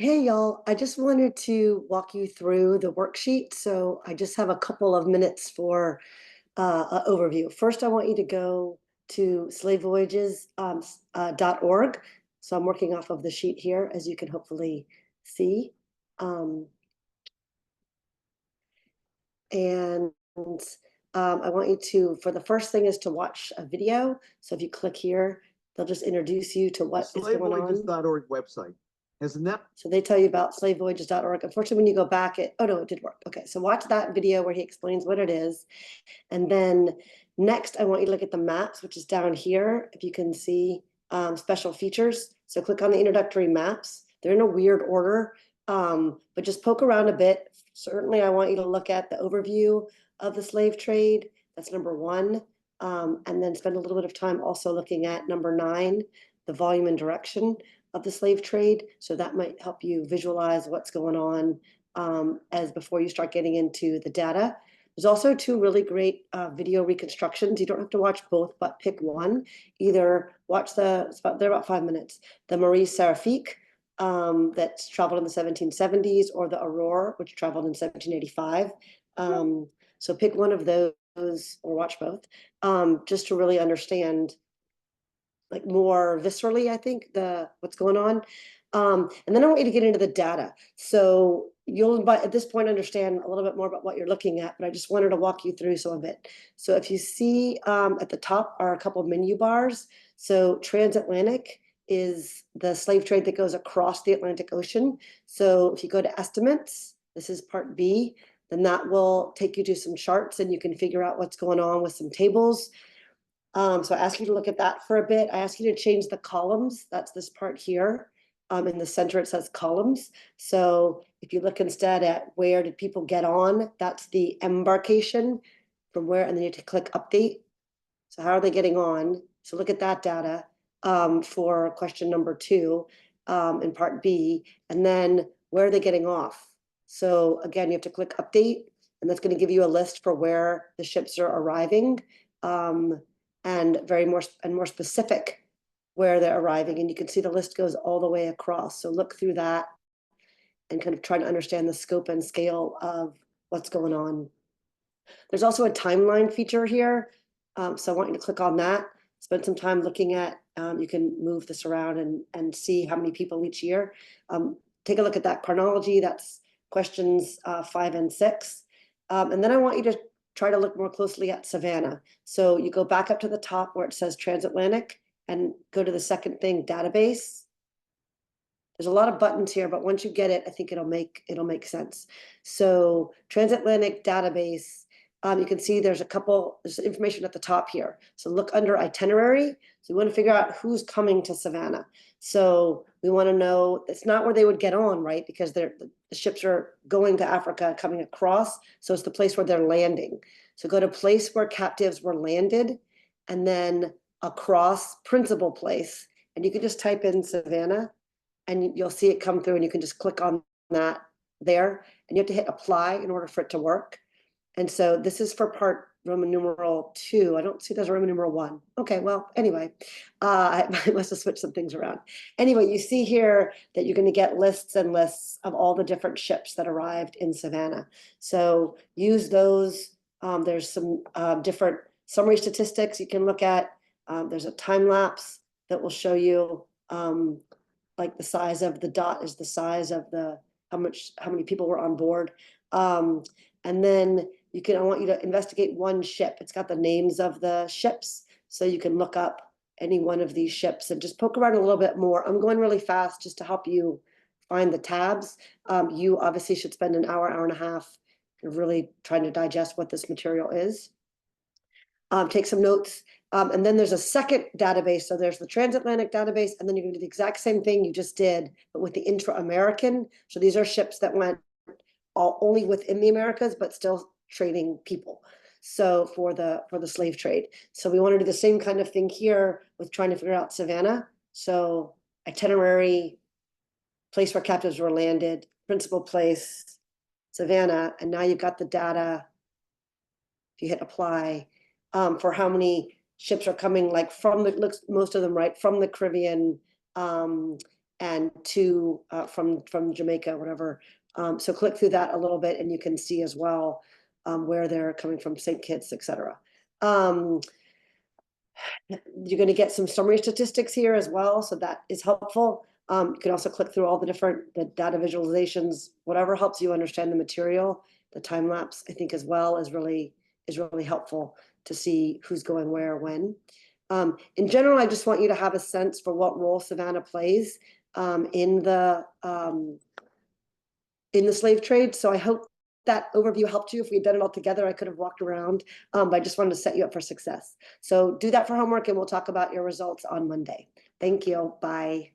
Hey y'all, I just wanted to walk you through the worksheet. So I just have a couple of minutes for an overview. First, I want you to go to slavevoyages.org. So I'm working off of the sheet here, as you can hopefully see. Um, and I want you to, for the first thing is to watch a video. So if you click here, they'll just introduce you to what is going on. SlaveVoyages.org website has net. So they tell you about slavevoyages.org. Unfortunately, when you go back, oh no, it did work. Okay, so watch that video where he explains what it is. And then next, I want you to look at the maps, which is down here. If you can see special features. So click on the introductory maps. They're in a weird order, but just poke around a bit. Certainly, I want you to look at the overview of the slave trade. That's number one. And then spend a little bit of time also looking at number 9, the volume and direction of the slave trade. So that might help you visualize what's going on as before you start getting into the data. There's also 2 really great video reconstructions. You don't have to watch both, but pick one. Either watch they're about 5 minutes. The Marie Seraphique that's traveled in the 1770s, or the Aurore, which traveled in 1785. So pick one of those or watch both, just to really understand like more viscerally, I think, what's going on. And then I want you to get into the data. So you'll at this point understand a little bit more about what you're looking at, but I just wanted to walk you through some of it. So if you see at the top are a couple of menu bars. So transatlantic is the slave trade that goes across the Atlantic Ocean. So if you go to estimates, this is part B, then that will take you to some charts and you can figure out what's going on with some tables. So I ask you to look at that for a bit. I ask you to change the columns. That's this part here. In the center, it says columns. So if you look instead at where did people get on, that's the embarkation from where, and then you have to click update. So how are they getting on? So look at that data for question number 2 in part B. And then where are they getting off? So again, you have to click update, and that's going to give you a list for where the ships are arriving. And more specific where they're arriving. And you can see the list goes all the way across. So look through that and kind of try to understand the scope and scale of what's going on. There's also a timeline feature here. So I want you to click on that, spend some time looking at, you can move this around and see how many people each year. Take a look at that chronology. That's questions 5 and 6. And then I want you to try to look more closely at Savannah. So you go back up to the top where it says transatlantic and go to the second thing, database. There's a lot of buttons here, but once you get it, I think it'll make sense. So transatlantic database, you can see there's information at the top here. So look under itinerary. So we want to figure out who's coming to Savannah. So we want to know, it's not where they would get on, right? Because the ships are going to Africa, coming across. So it's the place where they're landing. So go to place where captives were landed, and then across principal place. And you can just type in Savannah, and you'll see it come through, and you can just click on that there, and you have to hit apply in order for it to work. And so this is for part Roman numeral 2. I don't see there's a Roman numeral 1. Okay, well, anyway, I must have switched some things around. Anyway, you see here that you're going to get lists and lists of all the different ships that arrived in Savannah. So use those. There's some different summary statistics you can look at. There's a time lapse that will show you like the size of the dot is the size of how many people were on board. And then I want you to investigate one ship. It's got the names of the ships, so you can look up any one of these ships and just poke around a little bit more. I'm going really fast just to help you find the tabs. You obviously should spend an hour and a half really trying to digest what this material is. Take some notes. And then there's a second database. So there's the transatlantic database, and then you're going to do the exact same thing you just did, but with the intra-American. So these are ships that went only within the Americas, but still trading people. So for the slave trade. So we want to do the same kind of thing here with trying to figure out Savannah. So itinerary, place where captives were landed, principal place, Savannah, and now you've got the data. If you hit apply, for how many ships are coming, like from most of them, right, from the Caribbean, and 2 from Jamaica, whatever. So click through that a little bit and you can see as well where they're coming from, St. Kitts, etc. You're going to get some summary statistics here as well, so that is helpful. You can also click through all the data visualizations, whatever helps you understand the material. The time lapse, I think, as well is really helpful to see who's going where, when. In general, I just want you to have a sense for what role Savannah plays in the slave trade. So I hope that overview helped you. If we had done it all together, I could have walked around, but I just wanted to set you up for success. So do that for homework and we'll talk about your results on Monday. Thank you. Bye.